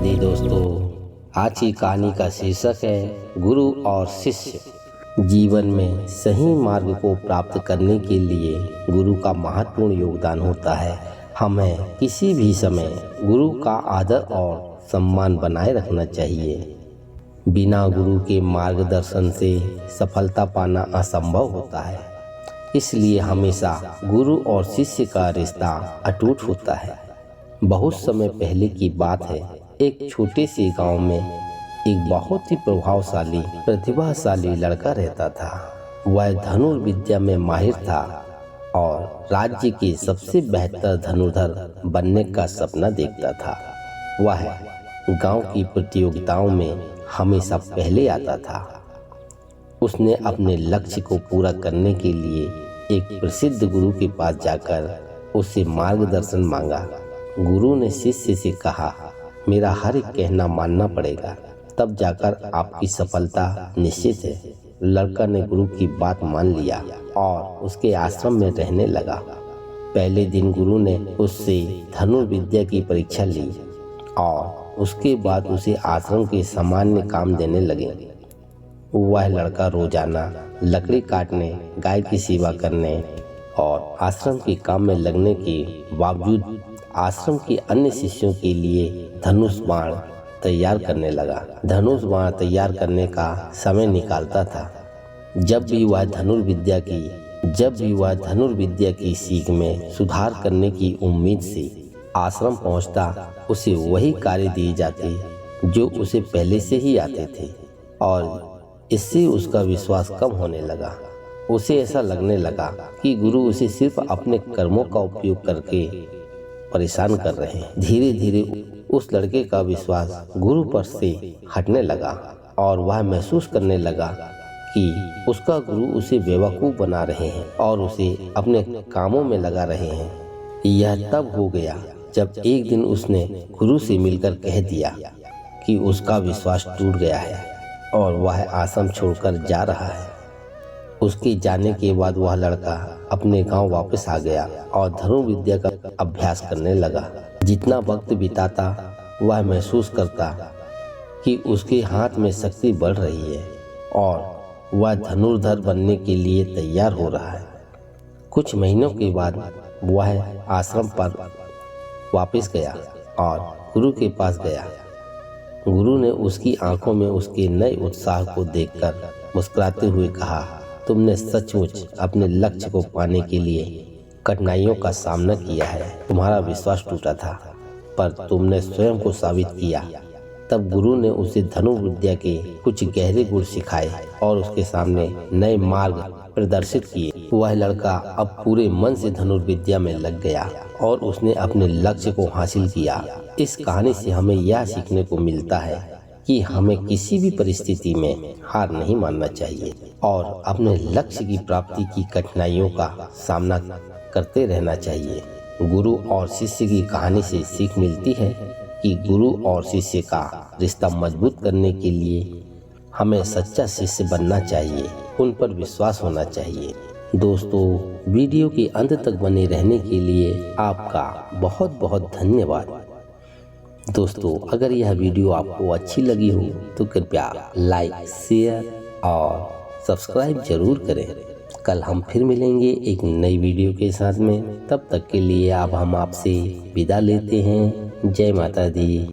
दी दोस्तों। आज की कहानी का शीर्षक है गुरु और शिष्य। जीवन में सही मार्ग को प्राप्त करने के लिए गुरु का महत्वपूर्ण योगदान होता है। हमें किसी भी समय गुरु का आदर और सम्मान बनाए रखना चाहिए। बिना गुरु के मार्गदर्शन से सफलता पाना असंभव होता है। इसलिए हमेशा गुरु और शिष्य का रिश्ता अटूट होता है। बहुत समय पहले की बात है, एक छोटे से गांव में एक बहुत ही प्रभावशाली प्रतिभाशाली लड़का रहता था। वह धनुर्विद्या में माहिर था और राज्य के सबसे बेहतर धनुर्धर बनने का सपना देखता था। वह गांव की प्रतियोगिताओं में हमेशा पहले आता था। उसने अपने लक्ष्य को पूरा करने के लिए एक प्रसिद्ध गुरु के पास जाकर उससे मार्गदर्शन मांगा। गुरु ने शिष्य से कहा, मेरा हर एक कहना मानना पड़ेगा, तब जाकर आपकी सफलता निश्चित है। लड़का ने गुरु की बात मान लिया और उसके आश्रम में रहने लगा। पहले दिन गुरु ने उससे धनुर्विद्या की परीक्षा ली और उसके बाद उसे आश्रम के सामान्य काम देने लगे। वह लड़का रोजाना लकड़ी काटने, गाय की सेवा करने और आश्रम के काम में लगने के बावजूद आश्रम के अन्य शिष्यों के लिए धनुष बाण तैयार करने लगा। धनुष बाण तैयार करने का समय निकालता था। जब भी वह धनुर्विद्या की सीख में सुधार करने की उम्मीद से आश्रम पहुंचता, उसे वही कार्य दिए जाते जो उसे पहले से ही आते थे और इससे उसका विश्वास कम होने लगा। उसे ऐसा लगने लगा कि गुरु उसे सिर्फ अपने कर्मों का उपयोग करके परेशान कर रहे हैं। धीरे धीरे उस लड़के का विश्वास गुरु पर से हटने लगा और वह महसूस करने लगा कि उसका गुरु उसे बेवकूफ़ बना रहे हैं और उसे अपने कामों में लगा रहे हैं। यह तब हो गया जब एक दिन उसने गुरु से मिलकर कह दिया कि उसका विश्वास टूट गया है और वह आश्रम छोड़कर जा रहा है। उसके जाने के बाद वह लड़का अपने गांव वापस आ गया और धनुर्विद्या का अभ्यास करने लगा। जितना वक्त बिताता, वह महसूस करता कि उसके हाथ में शक्ति बढ़ रही है और वह धनुर्धर बनने के लिए तैयार हो रहा है। कुछ महीनों के बाद वह आश्रम पर वापस गया और गुरु के पास गया। गुरु ने उसकी आंखों में उसके नए उत्साह को देखकर मुस्कुराते हुए कहा, तुमने सचमुच अपने लक्ष्य को पाने के लिए कठिनाइयों का सामना किया है। तुम्हारा विश्वास टूटा था, पर तुमने स्वयं को साबित किया। तब गुरु ने उसे धनुर्विद्या के कुछ गहरे गुण सिखाए और उसके सामने नए मार्ग प्रदर्शित किए। वह लड़का अब पूरे मन से धनुर्विद्या में लग गया और उसने अपने लक्ष्य को हासिल किया। इस कहानी से हमें यह सीखने को मिलता है कि हमें किसी भी परिस्थिति में हार नहीं मानना चाहिए और अपने लक्ष्य की प्राप्ति की कठिनाइयों का सामना करते रहना चाहिए। गुरु और शिष्य की कहानी से सीख मिलती है कि गुरु और शिष्य का रिश्ता मजबूत करने के लिए हमें सच्चा शिष्य बनना चाहिए, उन पर विश्वास होना चाहिए। दोस्तों, वीडियो के अंत तक बने रहने के लिए आपका बहुत बहुत धन्यवाद। दोस्तों, अगर यह वीडियो आपको अच्छी लगी हो तो कृपया लाइक, शेयर और सब्सक्राइब जरूर करें। कल हम फिर मिलेंगे एक नई वीडियो के साथ में। तब तक के लिए अब हम आपसे विदा लेते हैं। जय माता दी।